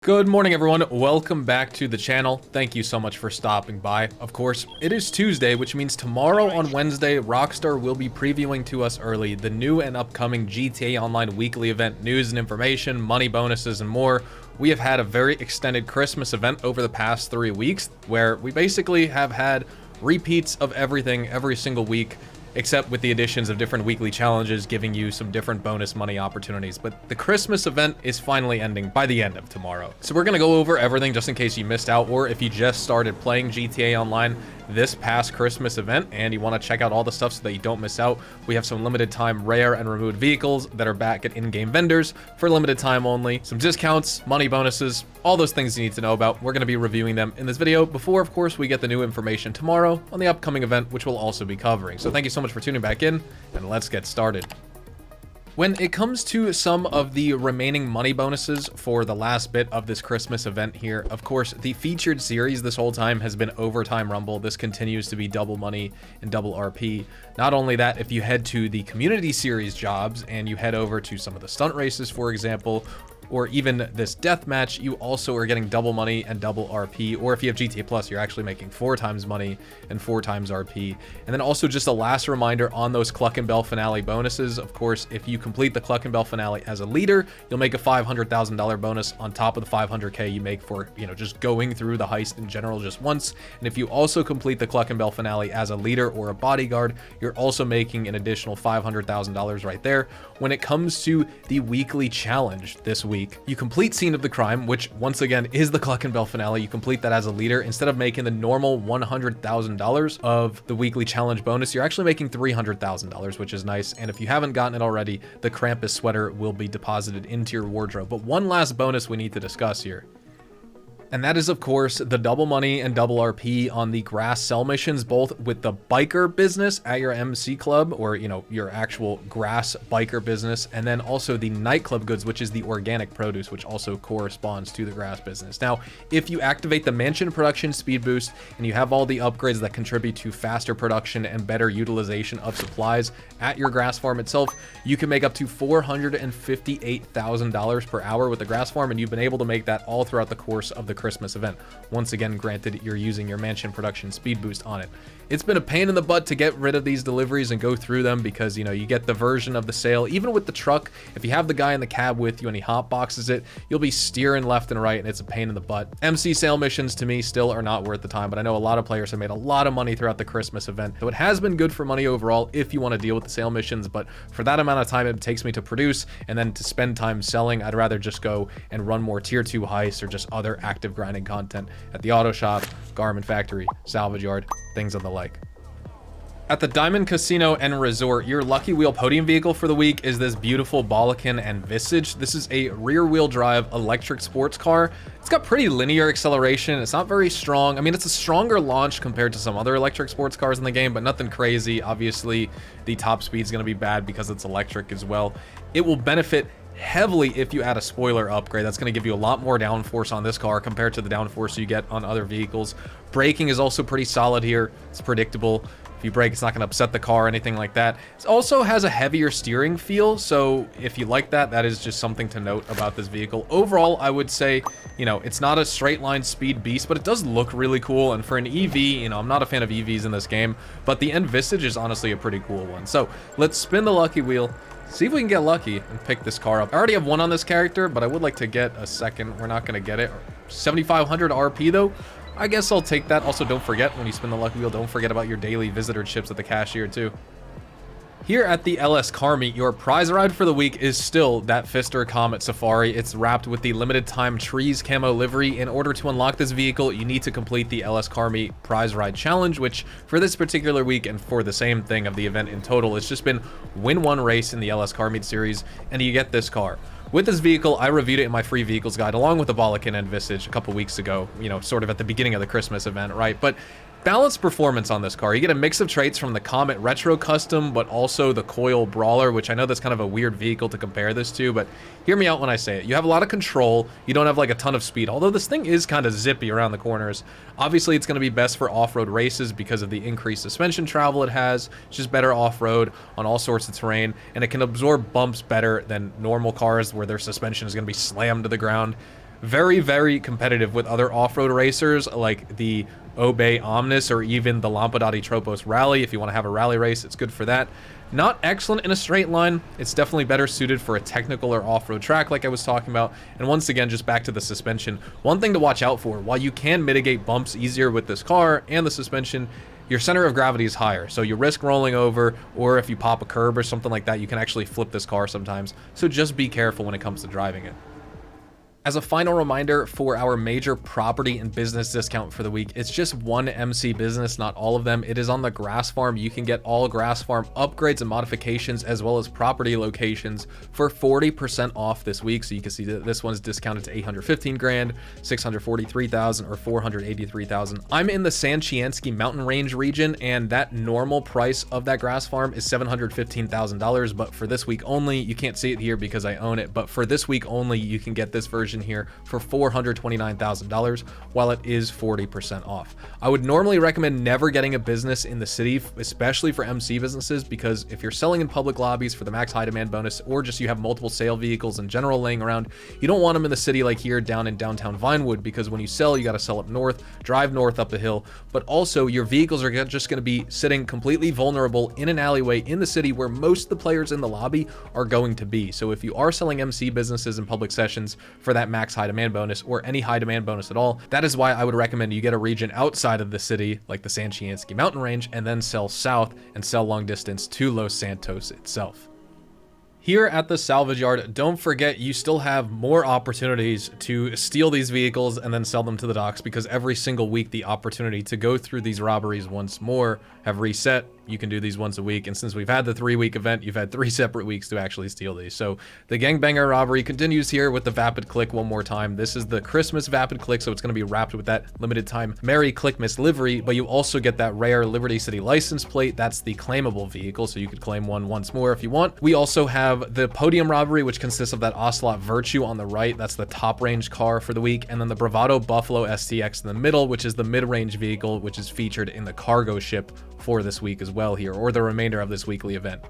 Good morning, everyone. Welcome back to the channel. Thank you so much for stopping by. Of course, it is Tuesday, which means tomorrow on Wednesday, Rockstar will be previewing to us early the new and upcoming GTA Online weekly event, news and information, money bonuses, and more. We have had a very extended Christmas event over the past 3 weeks, where we basically have had repeats of everything every single week, except with the additions of different weekly challenges giving you some different bonus money opportunities. But the Christmas event is finally ending by the end of tomorrow. So we're gonna go over everything just in case you missed out, or if you just started playing GTA Online this past Christmas event and you want to check out all the stuff so that you don't miss out. We have some limited time rare and removed vehicles that are back at in-game vendors for limited time only, some discounts, money bonuses, all those things you need to know about. We're going to be reviewing them in this video before, of course, we get the new information tomorrow on the upcoming event, which we'll also be covering. So thank you so much for tuning back in, and let's get started. When it comes to some of the remaining money bonuses for the last bit of this Christmas event here, of course, the featured series this whole time has been Overtime Rumble. This continues to be double money and double RP. Not only that, if you head to the community series jobs and you head over to some of the stunt races, for example, or even this death match, you also are getting double money and double RP. Or if you have GTA Plus, you're actually making 4 times money and 4 times RP. And then also just a last reminder on those Cluck and Bell finale bonuses. Of course, if you complete the Cluck and Bell finale as a leader, you'll make a $500,000 bonus on top of the 500K you make for, just going through the heist in general just once. And if you also complete the Cluck and Bell finale as a leader or a bodyguard, you're also making an additional $500,000 right there. When it comes to the weekly challenge this week, you complete Scene of the Crime, which once again is the Cluck and Bell finale. You complete that as a leader. Instead of making the normal $100,000 of the weekly challenge bonus, you're actually making $300,000, which is nice. And if you haven't gotten it already, the Krampus sweater will be deposited into your wardrobe. But one last bonus we need to discuss here, and that is, of course, the double money and double RP on the grass sell missions, both with the biker business at your MC club, or, your actual grass biker business, and then also the nightclub goods, which is the organic produce, which also corresponds to the grass business. Now, if you activate the mansion production speed boost and you have all the upgrades that contribute to faster production and better utilization of supplies at your grass farm itself, you can make up to $458,000 per hour with the grass farm, and you've been able to make that all throughout the course of the Christmas event. Once again, granted, you're using your mansion production speed boost on it. It's been a pain in the butt to get rid of these deliveries and go through them because, you get the version of the sale. Even with the truck, if you have the guy in the cab with you and he hot boxes it, you'll be steering left and right, and it's a pain in the butt. MC sale missions to me still are not worth the time, but I know a lot of players have made a lot of money throughout the Christmas event. So it has been good for money overall if you want to deal with the sale missions, but for that amount of time it takes me to produce and then to spend time selling, I'd rather just go and run more tier 2 heists or just other active grinding content at the auto shop, garment factory, salvage yard, things of the like. At the Diamond Casino and Resort, your lucky wheel podium vehicle for the week is this beautiful Balakin and Visage. This is a rear-wheel drive electric sports car. It's got pretty linear acceleration. It's not very strong. I mean, it's a stronger launch compared to some other electric sports cars in the game, but nothing crazy. Obviously, the top speed is going to be bad because it's electric as well. It will benefit heavily if you add a spoiler upgrade. That's going to give you a lot more downforce on this car compared to the downforce you get on other vehicles. Braking is also pretty solid here. It's predictable. If you brake, it's not going to upset the car or anything like that. It also has a heavier steering feel, so if you like that, that is just something to note about this vehicle. Overall, I would say, it's not a straight line speed beast, but it does look really cool. And for an EV, I'm not a fan of EVs in this game, but the Visage is honestly a pretty cool one. So let's spin the lucky wheel, see if we can get lucky and pick this car up. I already have one on this character, but I would like to get a second. We're not going to get it. 7,500 RP though. I guess I'll take that. Also, don't forget, when you spin the lucky wheel, don't forget about your daily visitor chips at the cashier too. Here at the LS Car Meet, your prize ride for the week is still that Pfister Comet Safari. It's wrapped with the limited time trees camo livery. In order to unlock this vehicle, you need to complete the LS Car Meet prize ride challenge, which for this particular week and for the same thing of the event in total, it's just been win one race in the LS Car Meet series, and you get this car. With this vehicle, I reviewed it in my free vehicles guide along with the Balakin and Visage a couple weeks ago, sort of at the beginning of the Christmas event, right? But balanced performance on this car. You get a mix of traits from the Comet Retro Custom, but also the Coil Brawler, which I know that's kind of a weird vehicle to compare this to, but hear me out when I say it. You have a lot of control. You don't have like a ton of speed, although this thing is kind of zippy around the corners. Obviously, it's going to be best for off-road races because of the increased suspension travel it has. It's just better off-road on all sorts of terrain, and it can absorb bumps better than normal cars where their suspension is going to be slammed to the ground. very, very competitive with other off-road racers like the Obey Omnis or even the Lampadati Tropos Rally. If you want to have a rally race, it's good for that. Not excellent in a straight line. It's definitely better suited for a technical or off-road track like I was talking about. And once again, just back to the suspension. One thing to watch out for, while you can mitigate bumps easier with this car and the suspension, your center of gravity is higher, so you risk rolling over, or if you pop a curb or something like that, you can actually flip this car sometimes. So just be careful when it comes to driving it. As a final reminder for our major property and business discount for the week, it's just one MC business, not all of them. It is on the grass farm. You can get all grass farm upgrades and modifications as well as property locations for 40% off this week. So you can see that this one's discounted to 815 grand, 643,000 or 483,000. I'm in the Sanchiansky mountain range region, and that normal price of that grass farm is $715,000. But for this week only, you can't see it here because I own it, but for this week only, you can get this version here for $429,000 while it is 40% off. I would normally recommend never getting a business in the city, especially for MC businesses, because if you're selling in public lobbies for the max high demand bonus, or just you have multiple sale vehicles in general laying around, you don't want them in the city like here down in downtown Vinewood, because when you sell, you got to sell up north, drive north up a hill, but also your vehicles are just going to be sitting completely vulnerable in an alleyway in the city where most of the players in the lobby are going to be. So if you are selling MC businesses in public sessions for that max high demand bonus or any high demand bonus at all, that is why I would recommend you get a region outside of the city like the Sanchiansky mountain range and then sell south and sell long distance to Los Santos itself. Here at the salvage yard, don't forget you still have more opportunities to steal these vehicles and then sell them to the docks, because every single week the opportunity to go through these robberies once more have reset. You can do these once a week, and since we've had the 3-week event, you've had 3 separate weeks to actually steal these. So the gangbanger robbery continues here with the Vapid Click one more time. This is the Christmas Vapid Click, so it's going to be wrapped with that limited time Merry Clickmas livery, but you also get that rare Liberty City license plate. That's the claimable vehicle, so you could claim one once more if you want. We also have the podium robbery, which consists of that Ocelot Virtue on the right. That's the top range car for the week, and then the Bravado Buffalo STX in the middle, which is the mid-range vehicle, which is featured in the cargo ship for this week as well here, or the remainder of this weekly event.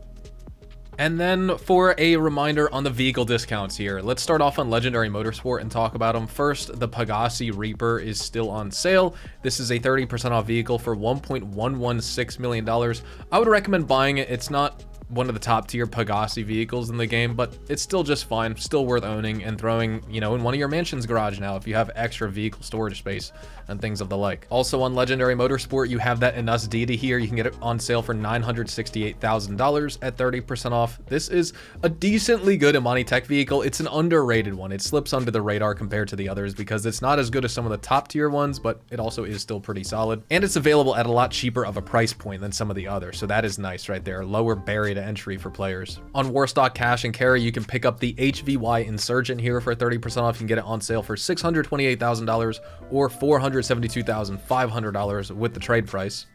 And then for a reminder on the vehicle discounts here, let's start off on Legendary Motorsport and talk about them. First, the Pegasi Reaper is still on sale. This is a 30% off vehicle for $1.116 million. I would recommend buying it. It's not one of the top tier Pegasi vehicles in the game, but it's still just fine, still worth owning and throwing, you know, in one of your mansion's garage now if you have extra vehicle storage space and things of the like. Also on Legendary Motorsport, you have that Inus Dita here. You can get it on sale for $968,000 at 30% off. This is a decently good Imani Tech vehicle. It's an underrated one. It slips under the radar compared to the others because it's not as good as some of the top tier ones, but it also is still pretty solid. And it's available at a lot cheaper of a price point than some of the others. So that is nice right there. Lower barrier to entry for players. On Warstock Cash and Carry, you can pick up the HVY Insurgent here for 30% off. You can get it on sale for $628,000 or $472,500 with the trade price.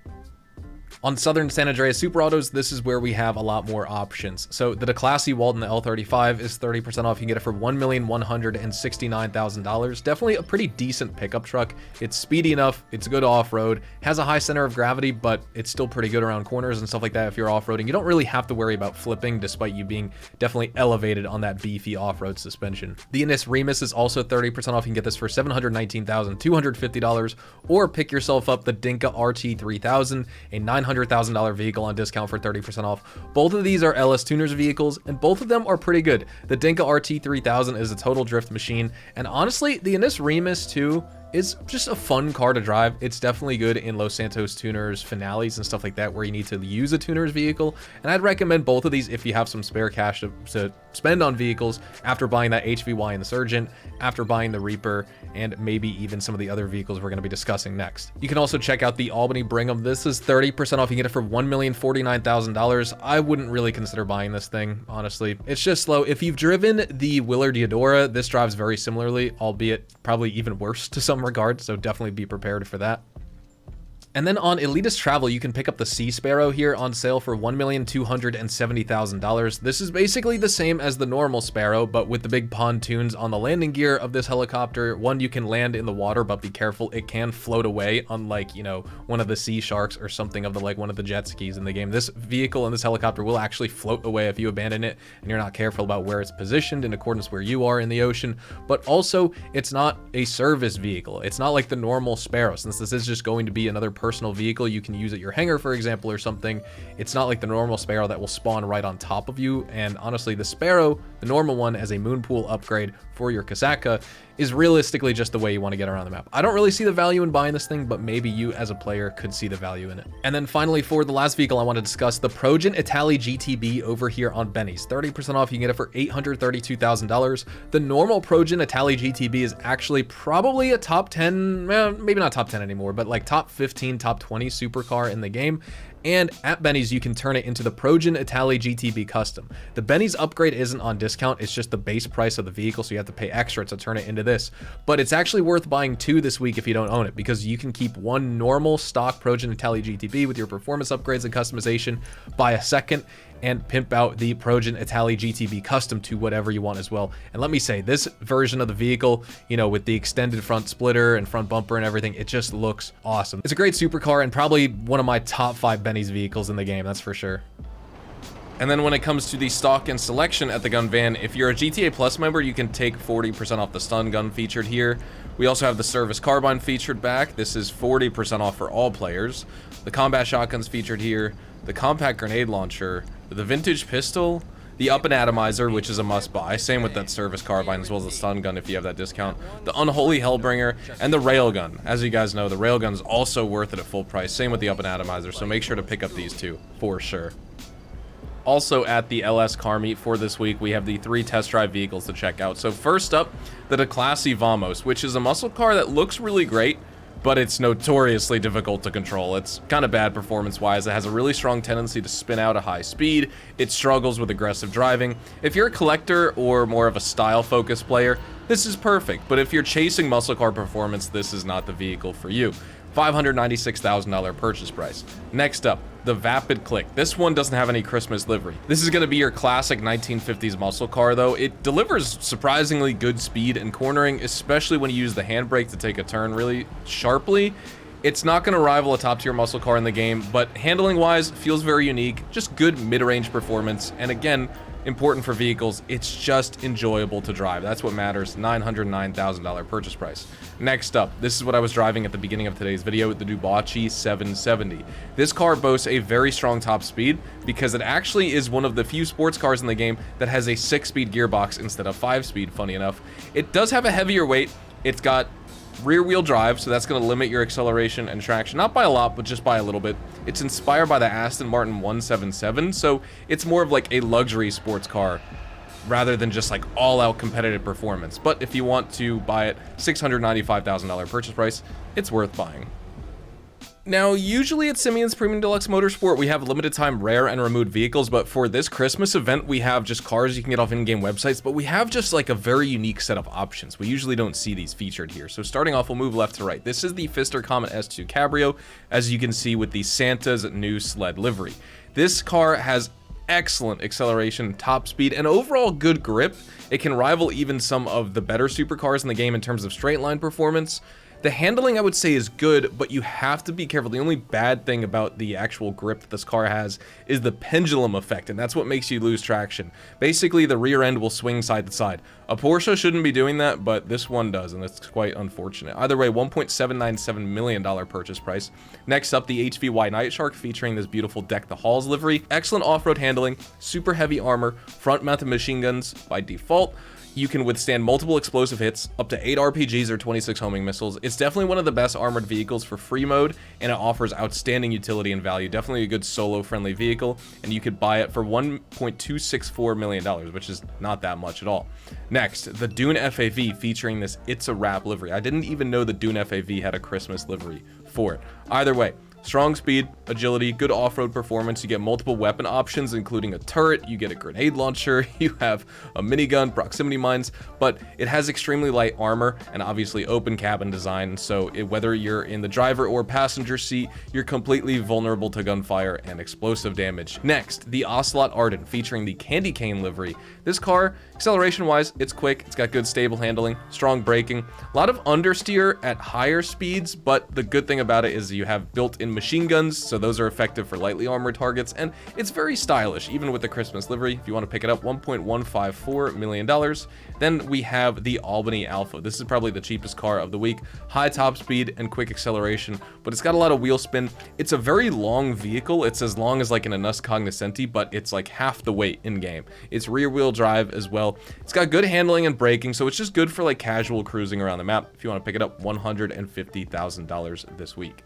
On Southern San Andreas Super Autos, this is where we have a lot more options. So the DeClassy Walden L35 is 30% off. You can get it for $1,169,000. Definitely a pretty decent pickup truck. It's speedy enough. It's good off-road. Has a high center of gravity, but it's still pretty good around corners and stuff like that if you're off-roading. You don't really have to worry about flipping, despite you being definitely elevated on that beefy off-road suspension. The Innis Remus is also 30% off. You can get this for $719,250, or pick yourself up the Dinka RT3000, a $900,000 vehicle on discount for 30% off. Both of these are LS Tuners vehicles, and both of them are pretty good. The Dinka RT3000 is a total drift machine, and honestly, the Innis Remus too is just a fun car to drive. It's definitely good in Los Santos Tuners finales and stuff like that where you need to use a tuner's vehicle, and I'd recommend both of these if you have some spare cash to spend on vehicles after buying that HVY Insurgent, after buying the Reaper, and maybe even some of the other vehicles we're going to be discussing next. You can also check out the Albany Brigham. This is 30% off. You can get it for $1,049,000. I wouldn't really consider buying this thing, honestly. It's just slow. If you've driven the Willard Eudora, this drives very similarly, albeit probably even worse to some regards, so definitely be prepared for that. And then on Elitist Travel, you can pick up the Sea Sparrow here on sale for $1,270,000. This is basically the same as the normal Sparrow, but with the big pontoons on the landing gear of this helicopter. One, you can land in the water, but be careful, it can float away, unlike, you know, one of the Sea Sharks or something of the like one of the jet skis in the game. This vehicle and this helicopter will actually float away if you abandon it and you're not careful about where it's positioned in accordance where you are in the ocean. But also, it's not a service vehicle. It's not like the normal Sparrow. Since this is just going to be another personal vehicle you can use at your hangar, for example, or something, it's not like the normal Sparrow that will spawn right on top of you. And honestly, the Sparrow, the normal one, as a moon pool upgrade for your Kasaka, is realistically just the way you want to get around the map. I don't really see the value in buying this thing, but maybe you as a player could see the value in it. And then finally, for the last vehicle I want to discuss, the Progen Italy GTB over here on Benny's. 30% off, you can get it for $832,000. The normal Progen Italy GTB is actually probably a top 10, maybe not top 10 anymore, but like top 15, top 20 supercar in the game. And at Benny's, you can turn it into the Progen Italy GTB Custom. The Benny's upgrade isn't on discount, it's just the base price of the vehicle, so you have to pay extra to turn it into this. But it's actually worth buying two this week if you don't own it, because you can keep one normal stock Progen Italy GTB with your performance upgrades and customization, buy a second, and pimp out the Progen Italy GTB Custom to whatever you want as well. And let me say, this version of the vehicle, you know, with the extended front splitter and front bumper and everything, it just looks awesome. It's a great supercar and probably one of my top 5 Benny's vehicles in the game, that's for sure. And then when it comes to the stock and selection at the gun van, if you're a GTA Plus member, you can take 40% off the stun gun featured here. We also have the service carbine featured back. This is 40% off for all players. The combat shotguns featured here, the compact grenade launcher, the vintage pistol, the up and atomizer, which is a must buy. Same with that service carbine as well as the stun gun if you have that discount. The unholy hellbringer and the railgun. As you guys know, the railgun is also worth it at full price. Same with the up and atomizer, so make sure to pick up these two for sure. Also at the LS car meet for this week, we have the 3 test drive vehicles to check out. So first up, the Declasse Vamos, which is a muscle car that looks really great, but it's notoriously difficult to control. It's kind of bad performance-wise. It has a really strong tendency to spin out at high speed. It struggles with aggressive driving. If you're a collector or more of a style-focused player, this is perfect. But if you're chasing muscle car performance, this is not the vehicle for you. $596,000 purchase price. Next up, the Vapid Click. This one doesn't have any Christmas livery. This is going to be your classic 1950s muscle car, though. It delivers surprisingly good speed and cornering, especially when you use the handbrake to take a turn really sharply. It's not going to rival a top-tier muscle car in the game, but handling-wise, feels very unique. Just good mid-range performance, and again, important for vehicles, it's just enjoyable to drive. That's what matters. $909,000 purchase price. Next up, this is what I was driving at the beginning of today's video, the Dubachi 770. This car boasts a very strong top speed because it actually is one of the few sports cars in the game that has a 6-speed gearbox instead of 5-speed, funny enough. It does have a heavier weight. It's got rear-wheel drive, so that's going to limit your acceleration and traction, not by a lot, but just by a little bit. It's inspired by the Aston Martin 177, so it's more of like a luxury sports car rather than just like all-out competitive performance. But if you want to buy it, $695,000 purchase price, it's worth buying. Now, usually at Simeon's Premium Deluxe Motorsport, we have limited time rare and removed vehicles, but for this Christmas event, we have just cars you can get off in-game websites, but we have just like a very unique set of options. We usually don't see these featured here. So starting off, we'll move left to right. This is the Pfister Comet S2 Cabrio, as you can see with the Santa's new sled livery. This car has excellent acceleration, top speed, and overall good grip. It can rival even some of the better supercars in the game in terms of straight line performance. The handling, I would say, is good, but you have to be careful. The only bad thing about the actual grip that this car has is the pendulum effect, and that's what makes you lose traction. Basically, the rear end will swing side to side. A Porsche shouldn't be doing that, but this one does, and it's quite unfortunate. Either way, $1.797 million purchase price. Next up, the HVY Night Shark, featuring this beautiful Deck the Halls livery. Excellent off-road handling, super heavy armor, front-mounted machine guns by default. You can withstand multiple explosive hits, up to 8 RPGs or 26 homing missiles. It's definitely one of the best armored vehicles for free mode, and it offers outstanding utility and value. Definitely a good solo-friendly vehicle, and you could buy it for $1.264 million, which is not that much at all. Next, the Dune FAV, featuring this It's a Wrap livery. I didn't even know the Dune FAV had a Christmas livery for it. Either way, Strong speed, agility, good off-road performance. You get multiple weapon options, including a turret, you get a grenade launcher, you have a minigun, proximity mines, but it has extremely light armor and obviously open cabin design, so whether you're in the driver or passenger seat, you're completely vulnerable to gunfire and explosive damage. Next, the Ocelot Ardent, featuring the candy cane livery. This car, acceleration-wise, it's quick, it's got good stable handling, strong braking, a lot of understeer at higher speeds, but the good thing about it is you have built-in machine guns, so those are effective for lightly armored targets, and it's very stylish, even with the Christmas livery. If you want to pick it up, $1.154 million. Then we have the Albany Alpha. This is probably the cheapest car of the week. High top speed and quick acceleration, but it's got a lot of wheel spin. It's a very long vehicle. It's as long as like an Anus Cognoscenti, but it's like half the weight in game. It's rear wheel drive as well. It's got good handling and braking, so it's just good for like casual cruising around the map. If you want to pick it up, $150,000 this week.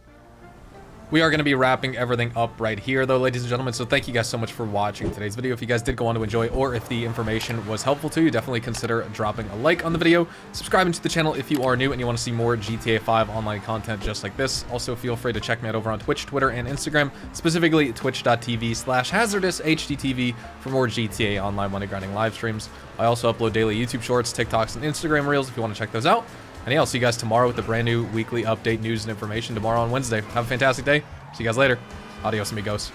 We are going to be wrapping everything up right here, though, ladies and gentlemen, so thank you guys so much for watching today's video. If you guys did go on to enjoy, or if the information was helpful to you, definitely consider dropping a like on the video, subscribing to the channel if you are new and you want to see more GTA 5 online content just like this. Also, feel free to check me out over on Twitch, Twitter, and Instagram, specifically twitch.tv/hazardoushdtv for more GTA Online money grinding live streams. I also upload daily YouTube shorts, TikToks, and Instagram reels if you want to check those out. And yeah, I'll see you guys tomorrow with a brand new weekly update, news, and information tomorrow on Wednesday. Have a fantastic day. See you guys later. Adios, amigos.